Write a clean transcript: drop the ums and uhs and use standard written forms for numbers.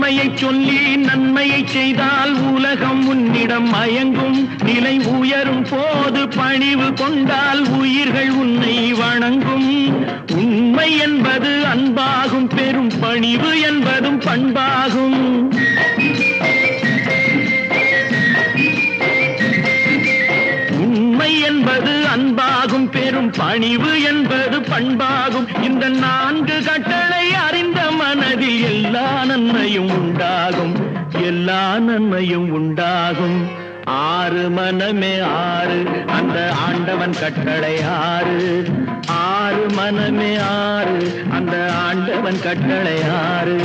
உண்மையை சொல்லி நன்மையை செய்தால் உலகம் உன்னிடம் மயங்கும். நிலை உயரும் போது பணிவு கொண்டால் உயிர்கள் உன்னை வணங்கும். உண்மை என்பது அன்பாகும், பெரும் பணிவு என்பதும் பண்பாகும். உண்மை என்பது அன்பாகும், பெரும் பணிவு என்பது பண்பாகும். இந்த 4 கட்டளை அறிந்த மனதில் எல்லா நன்மையும் உண்டாகும், எல்லா நன்மையும் உண்டாகும். 6 மனமே 6, அந்த ஆண்டவன் கட்டளை 6. 6 மனமே 6, அந்த ஆண்டவன் கட்டளை 6.